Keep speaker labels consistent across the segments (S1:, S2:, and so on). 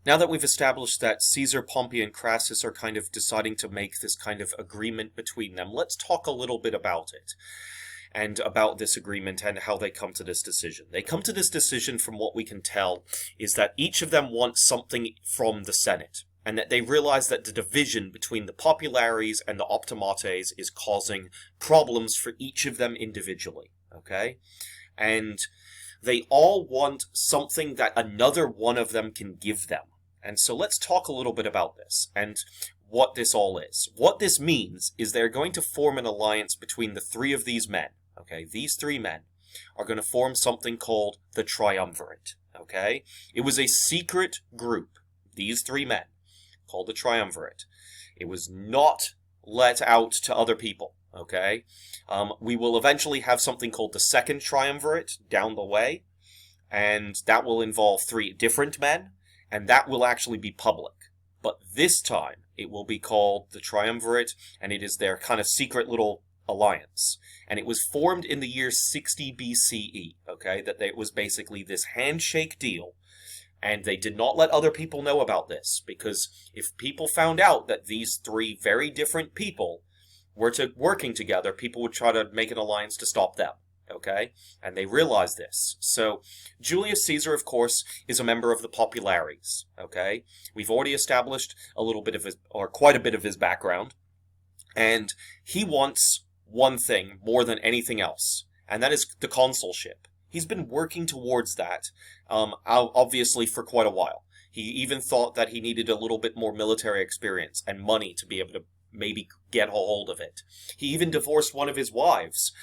S1: Now that we've established that Caesar, Pompey, and Crassus are kind of deciding to make this kind of agreement between them, let's talk a little bit about it and about this agreement and how they come to this decision. They come to this decision, from what we can tell, is that each of them wants something from the Senate, and that they realize that the division between the populares and the optimates is causing problems for each of them individually, okay? And they all want something that another one of them can give them. And so let's talk a little bit about this and what this all is. What this means is they're going to form an alliance between the three of these men. Okay, these three men are going to form something called the Triumvirate. Okay, it was a secret group, these three men, called the Triumvirate. It was not let out to other people. Okay, we will eventually have something called the Second Triumvirate down the way, and that will involve three different men, and that will actually be public. But this time, it will be called the Triumvirate, and it is their kind of secret little alliance. And it was formed in the year 60 BCE, okay? That it was basically this handshake deal, and they did not let other people know about this, because if people found out that these three very different people were working together, people would try to make an alliance to stop them, okay? And they realized this. So, Julius Caesar, of course, is a member of the Populares, okay? We've already established a little bit of his, or quite a bit of his background, and he wants one thing more than anything else, and that is the consulship. He's been working towards that, obviously, for quite a while. He even thought that he needed a little bit more military experience and money to be able to maybe get a hold of it. He even divorced one of his wives,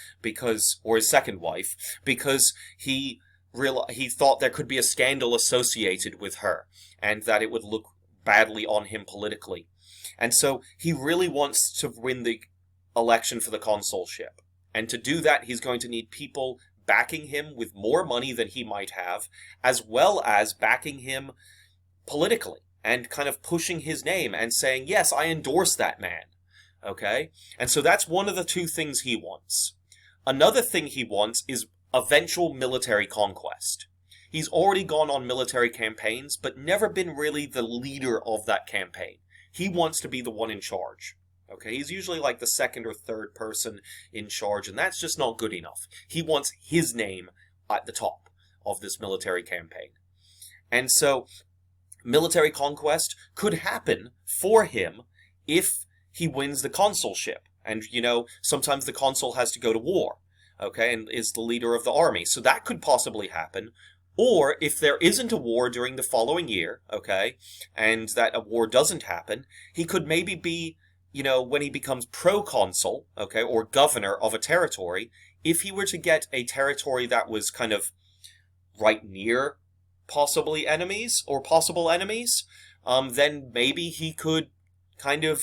S1: or his second wife, because he thought there could be a scandal associated with her, and that it would look badly on him politically. And so he really wants to win the election for the consulship. And to do that, he's going to need people backing him with more money than he might have, as well as backing him politically, and kind of pushing his name and saying, yes, I endorse that man. Okay? And so that's one of the two things he wants. Another thing he wants is eventual military conquest. He's already gone on military campaigns, but never been really the leader of that campaign. He wants to be the one in charge. Okay? He's usually like the second or third person in charge, and that's just not good enough. He wants his name at the top of this military campaign. And so military conquest could happen for him if he wins the consulship. And, sometimes the consul has to go to war, okay, and is the leader of the army. So that could possibly happen. Or if there isn't a war during the following year, okay, and that a war doesn't happen, he could maybe be, when he becomes proconsul, okay, or governor of a territory, if he were to get a territory that was kind of right near possibly enemies or possible enemies, then maybe he could kind of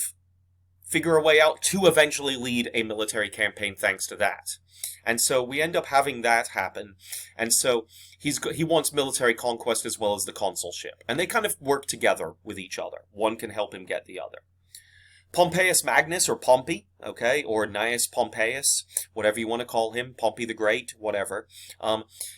S1: figure a way out to eventually lead a military campaign thanks to that. And so we end up having that happen. And so he wants military conquest as well as the consulship. And they kind of work together with each other. One can help him get the other. Pompeius Magnus, or Pompey, okay, or Gnaeus Pompeius, whatever you want to call him, Pompey the Great, whatever.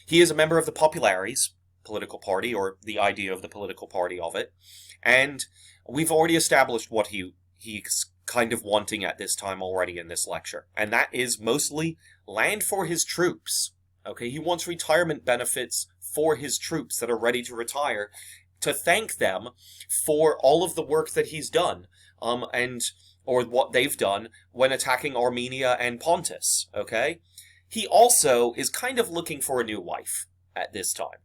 S1: He is a member of the Populares political party, or the idea of the political party of it. And we've already established what he's kind of wanting at this time already in this lecture. And that is mostly land for his troops. Okay, he wants retirement benefits for his troops that are ready to retire, to thank them for all of the work that he's done, or what they've done when attacking Armenia and Pontus, okay? He also is kind of looking for a new wife at this time.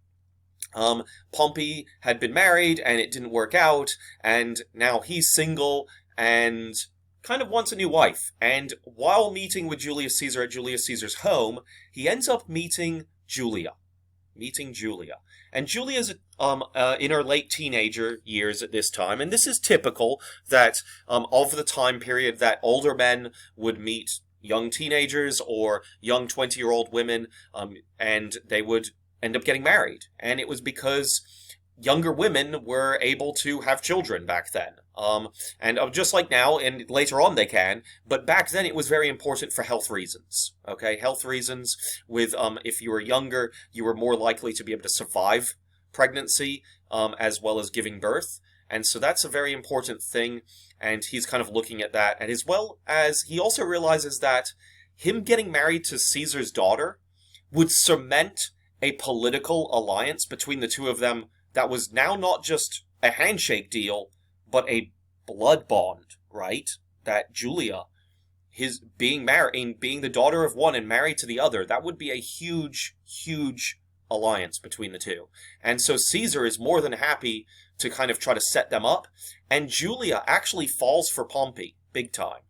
S1: Pompey had been married, and it didn't work out, and now he's single, and kind of wants a new wife. And while meeting with Julius Caesar at Julius Caesar's home, he ends up meeting Julia. And Julia's in her late teenager years at this time, and this is typical that of the time period that older men would meet young teenagers or young 20-year-old women, and they would end up getting married. And it was because younger women were able to have children back then. And just like now, and later on they can, but back then it was very important for health reasons. Okay, health reasons with, if you were younger, you were more likely to be able to survive pregnancy, as well as giving birth. And so that's a very important thing, and he's kind of looking at that. And as well as he also realizes that him getting married to Caesar's daughter would cement a political alliance between the two of them that was now not just a handshake deal, but a blood bond, right? That Julia, his being married, being the daughter of one and married to the other, that would be a huge, huge alliance between the two. And so Caesar is more than happy to kind of try to set them up, and Julia actually falls for Pompey big time.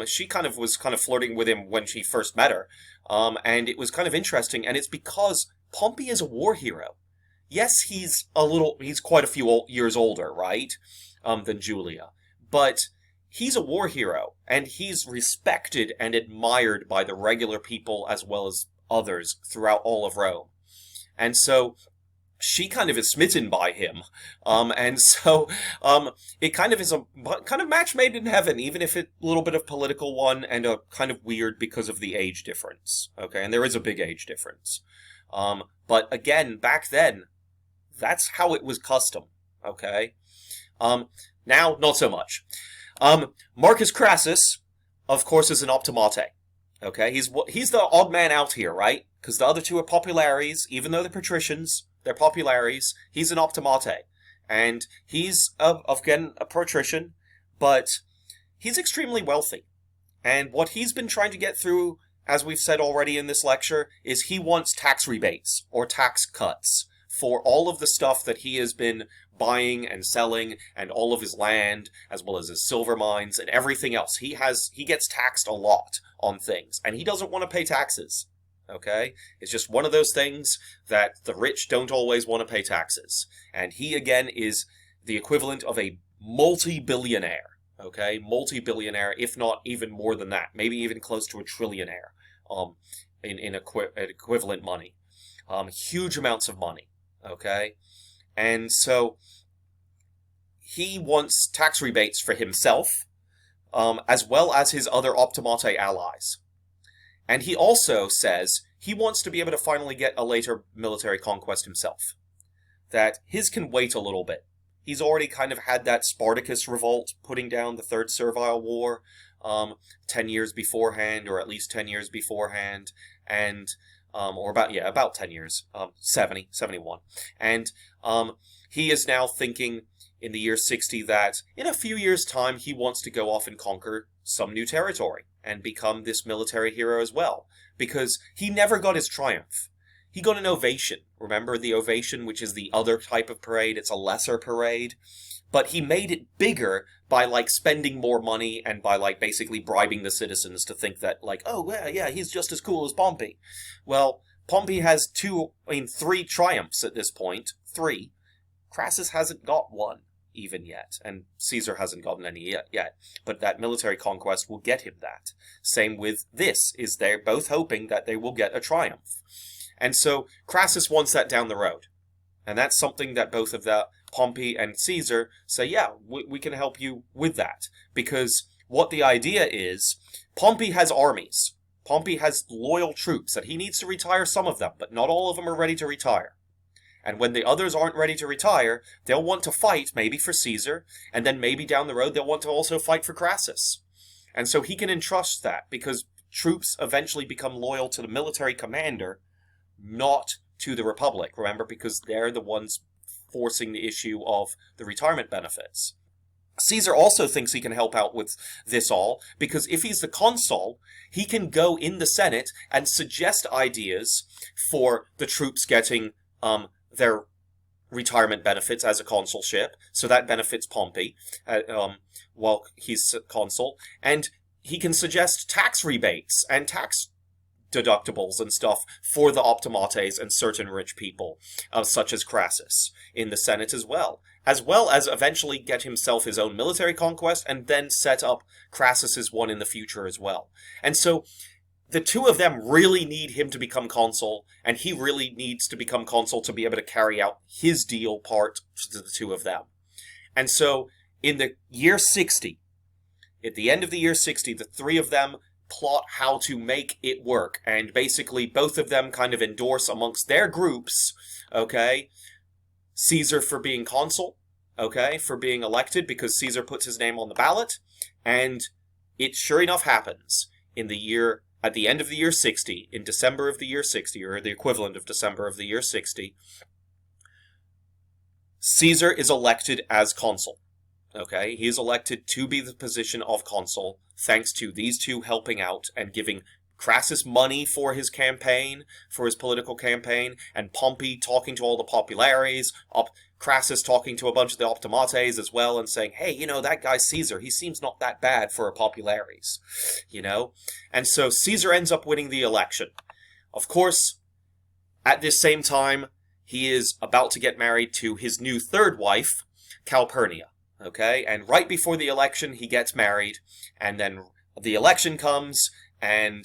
S1: She was flirting with him when she first met her, and it was kind of interesting, and it's because Pompey is a war hero. Yes, he's quite a few years older, right, than Julia, but he's a war hero, and he's respected and admired by the regular people as well as others throughout all of Rome. And so she kind of is smitten by him. And so it kind of is a kind of match made in heaven, even if it's a little bit of political one and a kind of weird because of the age difference. Okay, and there is a big age difference. But again, back then, that's how it was custom. Okay? Now, not so much. Marcus Crassus, of course, is an optimate. Okay? He's the odd man out here, right? Because the other two are populares, even though they're patricians. They're populares. He's an optimate. And he's, again, a patrician, but he's extremely wealthy. And what he's been trying to get through, as we've said already in this lecture, is he wants tax rebates or tax cuts for all of the stuff that he has been buying and selling and all of his land, as well as his silver mines and everything else. He gets taxed a lot on things, and he doesn't want to pay taxes. Okay? It's just one of those things that the rich don't always want to pay taxes. And he, again, is the equivalent of a multi-billionaire. Okay? Multi-billionaire, if not even more than that. Maybe even close to a trillionaire in equivalent money. Huge amounts of money. Okay? And so he wants tax rebates for himself, as well as his other optimate allies. And he also says he wants to be able to finally get a later military conquest himself. That his can wait a little bit. He's already kind of had that Spartacus revolt, putting down the Third Servile War 10 years beforehand, or at least 10 years beforehand, and about 10 years, 71. And he is now thinking in the year 60 that in a few years' time he wants to go off and conquer some new territory and become this military hero as well. Because he never got his triumph. He got an ovation. Remember the ovation, which is the other type of parade? It's a lesser parade. But he made it bigger by, spending more money and by, basically bribing the citizens to think that, oh, yeah, he's just as cool as Pompey. Well, Pompey has 3 triumphs at this point. 3. Crassus hasn't got one even yet, and Caesar hasn't gotten any yet. But that military conquest will get him that. Same with this, is they're both hoping that they will get a triumph. And so Crassus wants that down the road. And that's something that both of Pompey and Caesar say, yeah, we can help you with that. Because what the idea is, Pompey has armies. Pompey has loyal troops that he needs to retire some of them, but not all of them are ready to retire. And when the others aren't ready to retire, they'll want to fight, maybe for Caesar, and then maybe down the road they'll want to also fight for Crassus. And so he can entrust that, because troops eventually become loyal to the military commander, not to the Republic, remember, because they're the ones forcing the issue of the retirement benefits. Caesar also thinks he can help out with this all, because if he's the consul, he can go in the Senate and suggest ideas for the troops getting their retirement benefits as a consulship, so that benefits Pompey while he's consul, and he can suggest tax rebates and tax deductibles and stuff for the optimates and certain rich people, such as Crassus, in the Senate as well as eventually get himself his own military conquest and then set up Crassus's one in the future as well. And so the two of them really need him to become consul, and he really needs to become consul to be able to carry out his deal part to the two of them. And so in the year 60, at the end of the year 60, the three of them plot how to make it work, and basically both of them kind of endorse amongst their groups, okay, Caesar for being consul, okay, for being elected because Caesar puts his name on the ballot, and it sure enough happens at the end of the year 60, in December of the year 60, or the equivalent of December of the year 60, Caesar is elected as consul. Okay, he is elected to be the position of consul, thanks to these two helping out and giving Crassus money for his campaign, for his political campaign, and Pompey talking to all the populares, Crassus talking to a bunch of the optimates as well and saying, hey, that guy Caesar, he seems not that bad for a populares, And so Caesar ends up winning the election. Of course, at this same time, he is about to get married to his new third wife, Calpurnia. Okay, and right before the election, he gets married, and then the election comes, and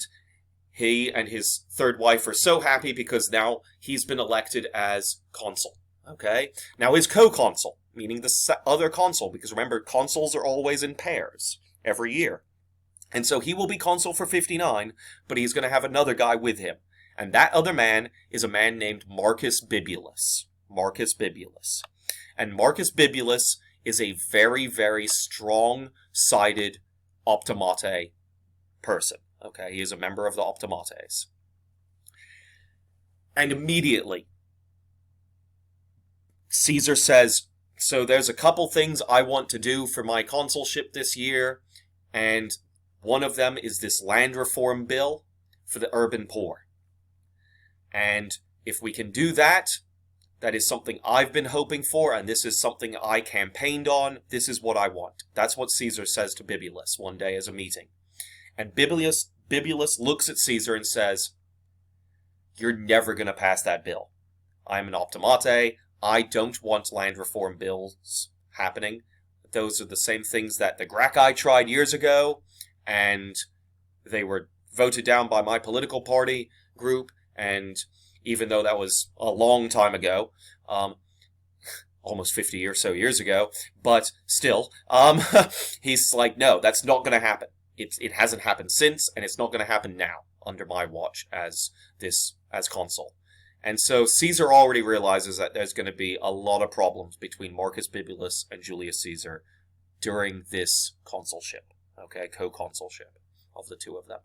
S1: he and his third wife are so happy because now he's been elected as consul. Okay, now his co-consul, meaning the other consul, because remember, consuls are always in pairs every year. And so he will be consul for 59, but he's going to have another guy with him. And that other man is a man named Marcus Bibulus. Marcus Bibulus. And Marcus Bibulus is a very, very strong-sided optimate person. Okay, he is a member of the optimates. And immediately, Caesar says, so there's a couple things I want to do for my consulship this year, and one of them is this land reform bill for the urban poor. And if we can do that, that is something I've been hoping for, and this is something I campaigned on. This is what I want. That's what Caesar says to Bibulus one day as a meeting. And Bibulus looks at Caesar and says, you're never going to pass that bill. I'm an optimate. I don't want land reform bills happening. Those are the same things that the Gracchi tried years ago, and they were voted down by my political party group, and even though that was a long time ago, almost 50 or so years ago, but still, he's like, no, that's not going to happen. It hasn't happened since, and it's not going to happen now under my watch as consul. And so Caesar already realizes that there's going to be a lot of problems between Marcus Bibulus and Julius Caesar during this consulship, okay, co-consulship of the two of them.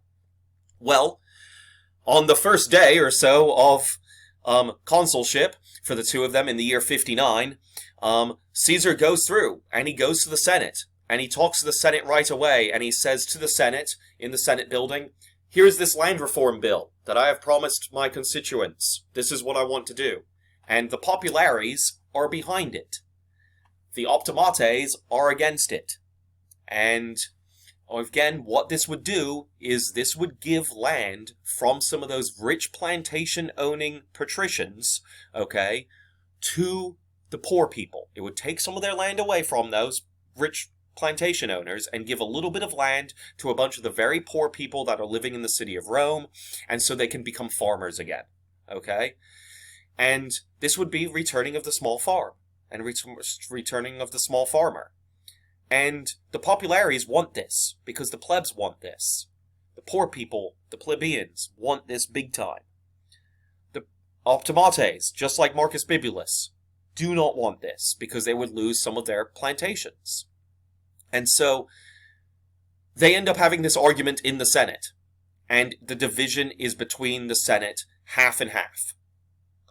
S1: Well, on the first day or so of consulship for the two of them in the year 59, Caesar goes through, and he goes to the Senate, and he talks to the Senate right away, and he says to the Senate, in the Senate building, here's this land reform bill that I have promised my constituents. This is what I want to do. And the populares are behind it. The optimates are against it. And again, what this would do is this would give land from some of those rich plantation-owning patricians, okay, to the poor people. It would take some of their land away from those rich plantation owners and give a little bit of land to a bunch of the very poor people that are living in the city of Rome, and so they can become farmers again, okay? And this would be returning of the small farm, and returning of the small farmer. And the populares want this, because the plebs want this. The poor people, the plebeians, want this big time. The optimates, just like Marcus Bibulus, do not want this, because they would lose some of their plantations. And so, they end up having this argument in the Senate. And the division is between the Senate, half and half.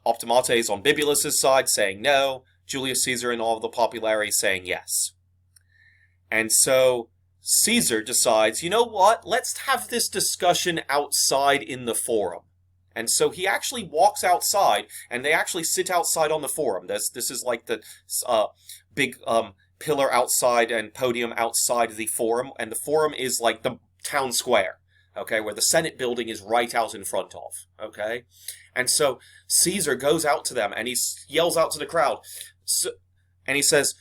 S1: Optimates on Bibulus' side saying no, Julius Caesar and all of the populares saying yes. And so Caesar decides, you know what, let's have this discussion outside in the forum. And so he actually walks outside, and they actually sit outside on the forum. This is like the big pillar outside and podium outside the forum, and the forum is like the town square, okay, where the Senate building is right out in front of, okay? And so Caesar goes out to them, and he yells out to the crowd, and he says,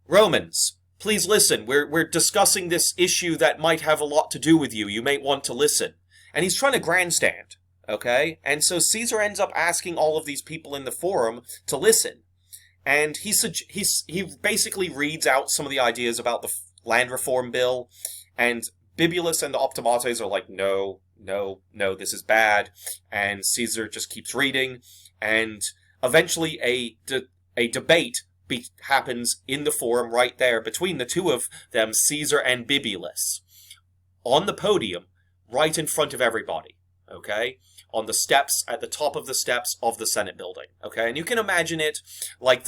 S1: Romans, please listen, we're discussing this issue that might have a lot to do with you. You may want to listen. And he's trying to grandstand, okay? And so Caesar ends up asking all of these people in the forum to listen. And he basically reads out some of the ideas about the land reform bill, and Bibulus and the optimates are like, no, this is bad. And Caesar just keeps reading, and eventually a debate happens in the forum right there between the two of them, Caesar and Bibulus, on the podium, right in front of everybody, okay? On the steps, at the top of the steps of the Senate building, okay? And you can imagine it like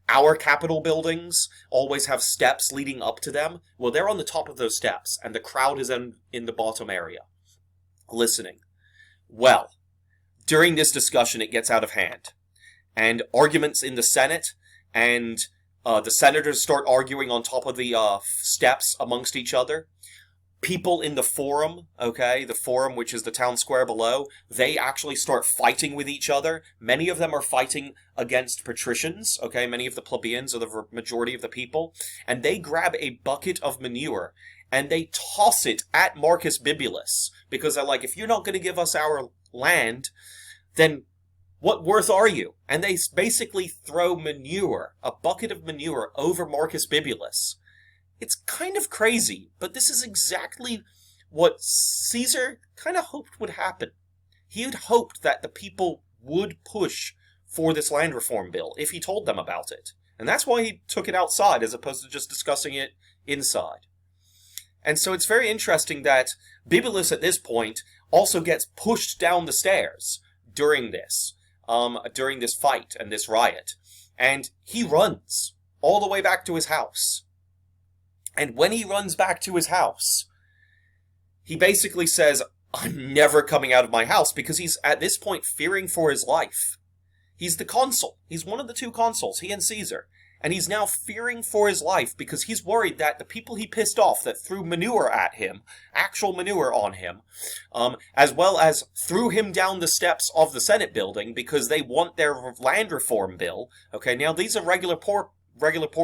S1: our Capitol buildings always have steps leading up to them. Well, they're on the top of those steps, and the crowd is in the bottom area, listening. Well, during this discussion, it gets out of hand, and arguments in the Senate, and the senators start arguing on top of the steps amongst each other. People in the forum, okay, the forum, which is the town square below, they actually start fighting with each other. Many of them are fighting against patricians, okay, many of the plebeians are the majority of the people, and they grab a bucket of manure, and they toss it at Marcus Bibulus, because they're like, if you're not going to give us our land, then what worth are you? And they basically throw manure, a bucket of manure, over Marcus Bibulus. It's kind of crazy, but this is exactly what Caesar kind of hoped would happen. He had hoped that the people would push for this land reform bill if he told them about it. And that's why he took it outside as opposed to just discussing it inside. And so it's very interesting that Bibulus at this point also gets pushed down the stairs during this fight and this riot. And he runs all the way back to his house. And when he runs back to his house, he basically says, I'm never coming out of my house, because he's at this point fearing for his life. He's the consul. He's one of the two consuls, he and Caesar. And he's now fearing for his life because he's worried that the people he pissed off that threw manure at him, actual manure on him, as well as threw him down the steps of the Senate building because they want their land reform bill. Okay, now these are regular poor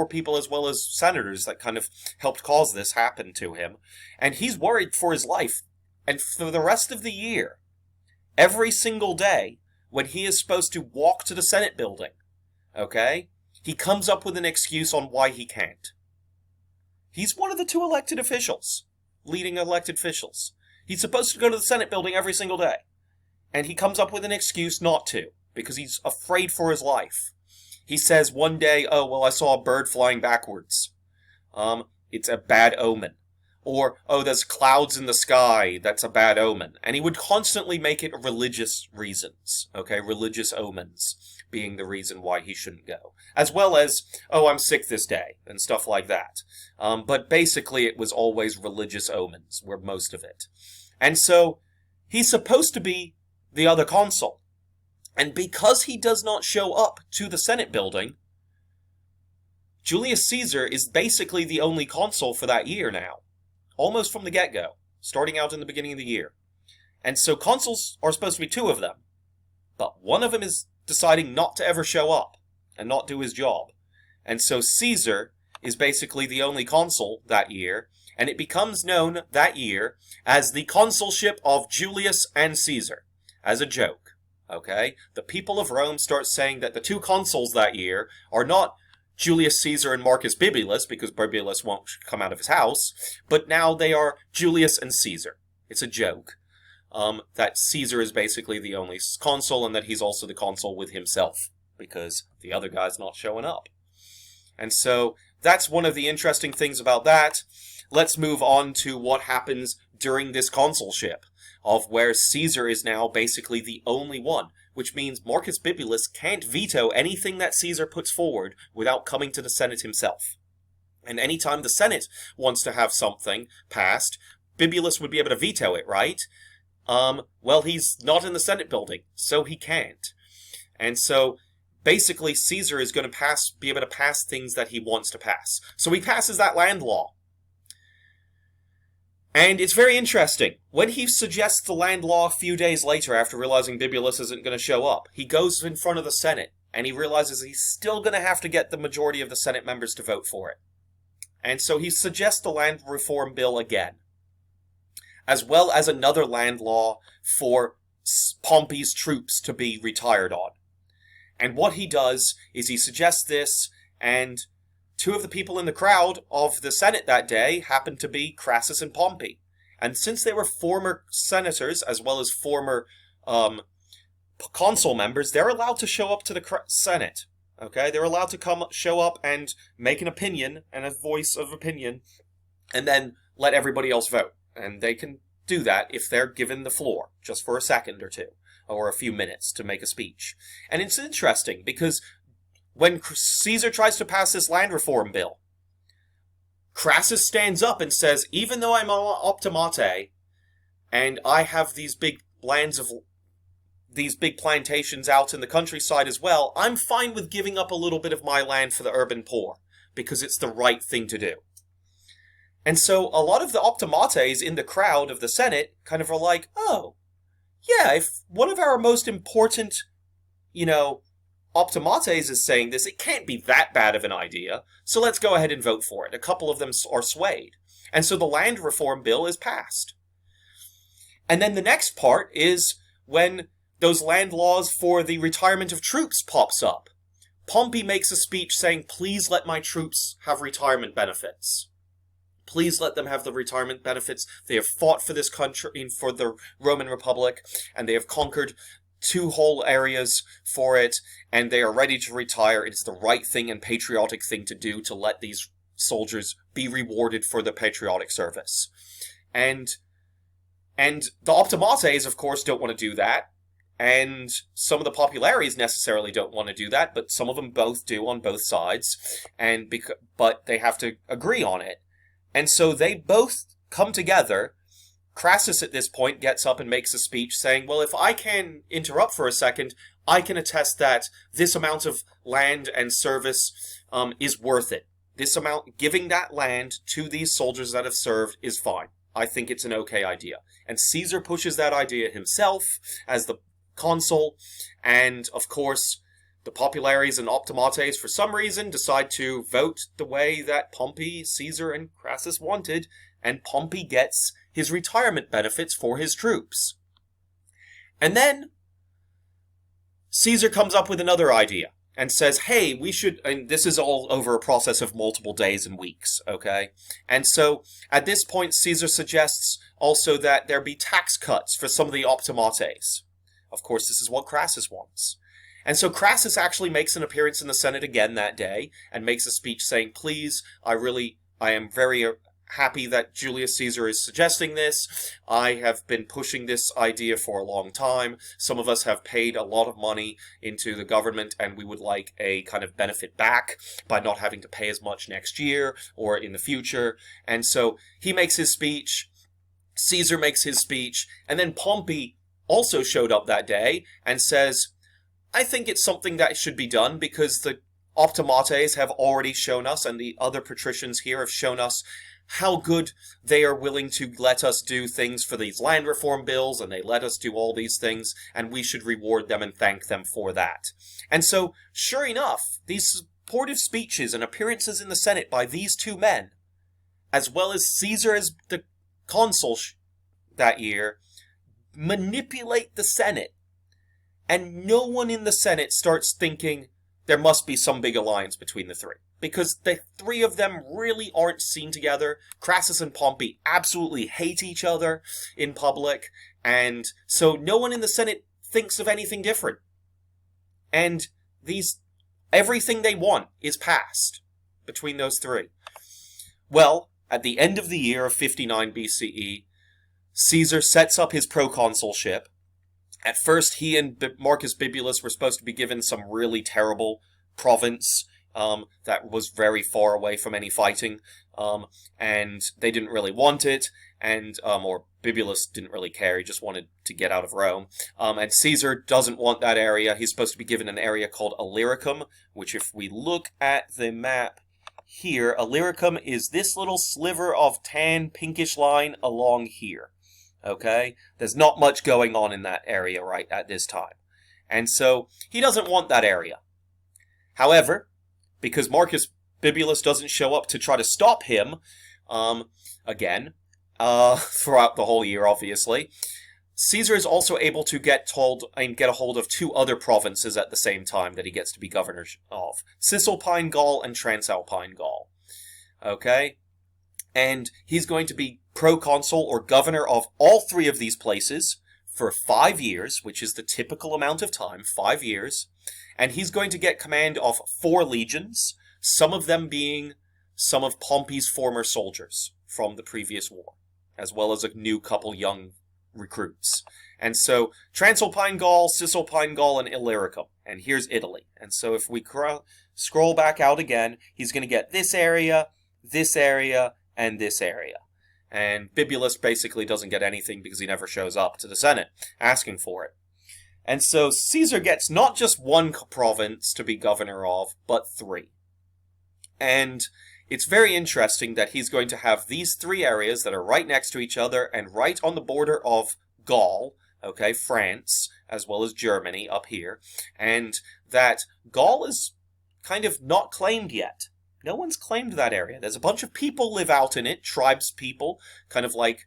S1: people as well as senators that kind of helped cause this happen to him. And he's worried for his life. And for the rest of the year, every single day, when he is supposed to walk to the Senate building, okay, he comes up with an excuse on why he can't. He's one of the two elected officials, leading elected officials. He's supposed to go to the Senate building every single day. And he comes up with an excuse not to, because he's afraid for his life. He says one day, oh, well, I saw a bird flying backwards. It's a bad omen. Or, oh, there's clouds in the sky, that's a bad omen. And he would constantly make it religious reasons, okay? Religious omens being the reason why he shouldn't go. As well as, oh, I'm sick this day, and stuff like that. But basically it was always religious omens, were most of it. And so, he's supposed to be the other consul. And because he does not show up to the Senate building, Julius Caesar is basically the only consul for that year now. Almost from the get-go, starting out in the beginning of the year. And so consuls are supposed to be two of them. But one of them is deciding not to ever show up and not do his job. And so Caesar is basically the only consul that year, and it becomes known that year as the consulship of Julius and Caesar, as a joke. Okay? The people of Rome start saying that the two consuls that year are not Julius Caesar and Marcus Bibulus, because Bibulus won't come out of his house, but now they are Julius and Caesar. It's a joke. That Caesar is basically the only consul, and that he's also the consul with himself, because the other guy's not showing up. And so, that's one of the interesting things about that. Let's move on to what happens during this consulship, of where Caesar is now basically the only one, which means Marcus Bibulus can't veto anything that Caesar puts forward without coming to the Senate himself. And anytime the Senate wants to have something passed, Bibulus would be able to veto it, right? Well, he's not in the Senate building, so he can't. And so, basically, Caesar is going to be able to pass things that he wants to pass. So he passes that land law. And it's very interesting. When he suggests the land law a few days later, after realizing Bibulus isn't going to show up, he goes in front of the Senate, and he realizes he's still going to have to get the majority of the Senate members to vote for it. And so he suggests the land reform bill again, as well as another land law for Pompey's troops to be retired on. And what he does is he suggests this, and two of the people in the crowd of the Senate that day happened to be Crassus and Pompey. And since they were former senators, as well as former consul members, they're allowed to show up to the Senate. Okay, they're allowed to show up and make an opinion and a voice of opinion, and then let everybody else vote. And they can do that if they're given the floor, just for a second or two, or a few minutes to make a speech. And it's interesting, because when Caesar tries to pass this land reform bill, Crassus stands up and says, even though I'm an optimate, and I have these big plantations out in the countryside as well, I'm fine with giving up a little bit of my land for the urban poor, because it's the right thing to do. And so a lot of the optimates in the crowd of the Senate kind of are like, oh, yeah, if one of our most important, optimates is saying this, it can't be that bad of an idea, so let's go ahead and vote for it. A couple of them are swayed. And so the land reform bill is passed. And then the next part is when those land laws for the retirement of troops pops up. Pompey makes a speech saying, please let my troops have retirement benefits. Please let them have the retirement benefits. They have fought for this country, for the Roman Republic, and they have conquered 2 whole areas for it, and they are ready to retire. It's the right thing and patriotic thing to do to let these soldiers be rewarded for the patriotic service. And the optimates, of course, don't want to do that. And some of the populares necessarily don't want to do that, but some of them both do on both sides. But they have to agree on it. And so they both come together. Crassus at this point gets up and makes a speech saying, well, if I can interrupt for a second, I can attest that this amount of land and service is worth it. This amount, giving that land to these soldiers that have served is fine. I think it's an okay idea. And Caesar pushes that idea himself as the consul, and of course the populares and optimates for some reason decide to vote the way that Pompey, Caesar, and Crassus wanted, and Pompey gets his retirement benefits for his troops. And then Caesar comes up with another idea and says, hey, we should, and this is all over a process of multiple days and weeks, okay? And so at this point Caesar suggests also that there be tax cuts for some of the optimates. Of course, this is what Crassus wants. And so Crassus actually makes an appearance in the Senate again that day and makes a speech saying, please, I am very happy that Julius Caesar is suggesting this. I have been pushing this idea for a long time. Some of us have paid a lot of money into the government, and we would like a kind of benefit back by not having to pay as much next year or in the future. And so he makes his speech, Caesar makes his speech, and then Pompey also showed up that day and says, I think it's something that should be done because the optimates have already shown us, and the other patricians here have shown us how good they are willing to let us do things for these land reform bills, and they let us do all these things, and we should reward them and thank them for that. And so, sure enough, these supportive speeches and appearances in the Senate by these two men, as well as Caesar as the consul that year, manipulate the Senate. And no one in the Senate starts thinking there must be some big alliance between the three. Because the three of them really aren't seen together. Crassus and Pompey absolutely hate each other in public. And so no one in the Senate thinks of anything different. And everything they want is passed between those three. Well, at the end of the year of 59 BCE, Caesar sets up his proconsulship. At first, he and Marcus Bibulus were supposed to be given some really terrible province that was very far away from any fighting, and they didn't really want it, or Bibulus didn't really care, he just wanted to get out of Rome. And Caesar doesn't want that area. He's supposed to be given an area called Illyricum, which if we look at the map here, Illyricum is this little sliver of tan pinkish line along here. Okay? There's not much going on in that area right at this time. And so, he doesn't want that area. However, because Marcus Bibulus doesn't show up to try to stop him, again, throughout the whole year, obviously, Caesar is also able to get a hold of two other provinces at the same time that he gets to be governor of. Cisalpine Gaul and Transalpine Gaul. Okay? And he's going to be proconsul or governor of all three of these places for 5 years, which is the typical amount of time, 5 years. And he's going to get command of 4 legions, some of them being some of Pompey's former soldiers from the previous war, as well as a new couple young recruits. And so, Transalpine Gaul, Cisalpine Gaul, and Illyricum. And here's Italy. And so if we scroll back out again, he's going to get this area, and this area. And Bibulus basically doesn't get anything because he never shows up to the Senate asking for it. And so Caesar gets not just 1 province to be governor of, but 3. And it's very interesting that he's going to have these 3 areas that are right next to each other and right on the border of Gaul, okay, France, as well as Germany up here, and that Gaul is kind of not claimed yet. No one's claimed that area. There's a bunch of people live out in it, tribes people, kind of like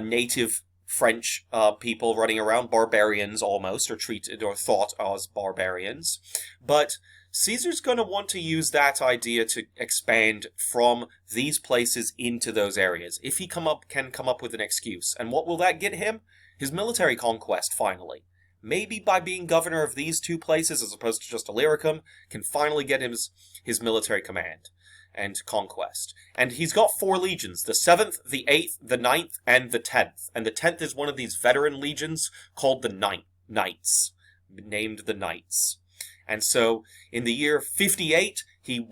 S1: native French people running around, barbarians almost, or treated or thought as barbarians. But Caesar's going to want to use that idea to expand from these places into those areas, if he can come up with an excuse. And what will that get him? His military conquest, finally. Maybe by being governor of these 2 places, as opposed to just Illyricum, can finally get him his military command and conquest. And he's got 4 legions, the 7th, the 8th, the 9th, and the 10th. And the 10th is one of these veteran legions called the Knights, named the Knights. And so, in the year 58, he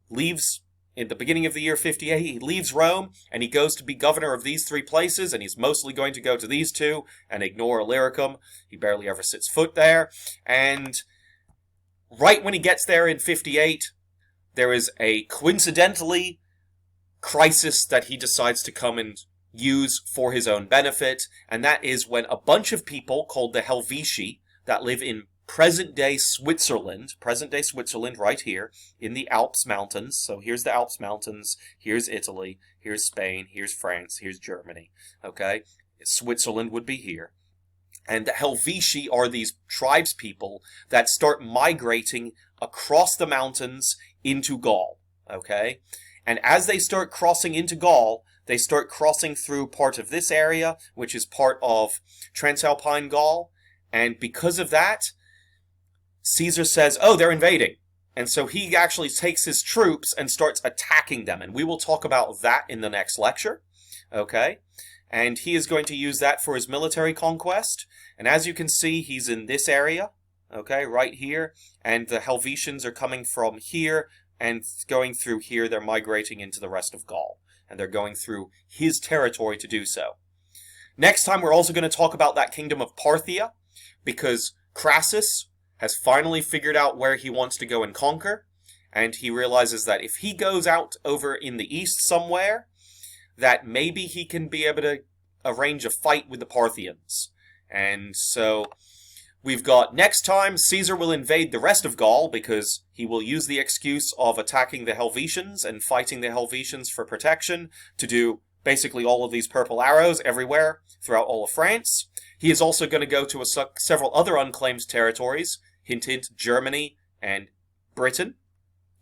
S1: leaves, in the beginning of the year 58, he leaves Rome, and he goes to be governor of these 3 places, and he's mostly going to go to these 2, and ignore Illyricum. He barely ever sets foot there. And right when he gets there in 58, there is a coincidentally crisis that he decides to come and use for his own benefit, and that is when a bunch of people called the Helvetii that live in present-day Switzerland right here, in the Alps Mountains. So here's the Alps Mountains, here's Italy, here's Spain, here's France, here's Germany, okay? Switzerland would be here. And the Helvetii are these tribes people that start migrating across the mountains into Gaul, okay? And as they start crossing into Gaul, they start crossing through part of this area, which is part of Transalpine Gaul, and because of that, Caesar says, oh, they're invading. And so he actually takes his troops and starts attacking them. And we will talk about that in the next lecture. Okay? And he is going to use that for his military conquest. And as you can see, he's in this area. Okay, right here. And the Helvetians are coming from here and going through here. They're migrating into the rest of Gaul. And they're going through his territory to do so. Next time, we're also going to talk about that kingdom of Parthia, because Crassus has finally figured out where he wants to go and conquer, and he realizes that if he goes out over in the east somewhere, that maybe he can be able to arrange a fight with the Parthians. And so we've got next time Caesar will invade the rest of Gaul, because he will use the excuse of attacking the Helvetians and fighting the Helvetians for protection to do basically all of these purple arrows everywhere throughout all of France. He is also going to go to several other unclaimed territories, hint hint, Germany and Britain.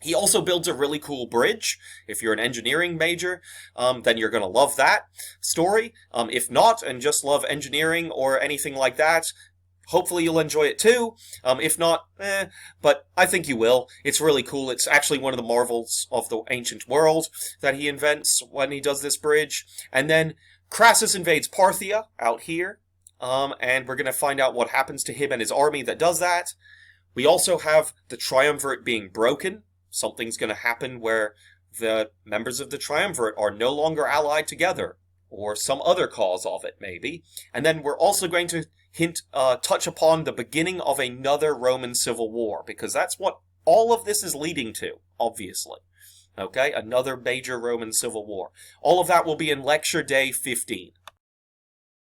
S1: He also builds a really cool bridge. If you're an engineering major, then you're going to love that story. If not, and just love engineering or anything like that, hopefully you'll enjoy it too. If not, but I think you will. It's really cool. It's actually one of the marvels of the ancient world that he invents when he does this bridge. And then Crassus invades Parthia out here, and we're going to find out what happens to him and his army that does that. We also have the Triumvirate being broken. Something's going to happen where the members of the Triumvirate are no longer allied together, or some other cause of it, maybe. And then we're also going to touch upon the beginning of another Roman civil war, because that's what all of this is leading to, obviously. Okay, another major Roman civil war. All of that will be in Lecture Day 15.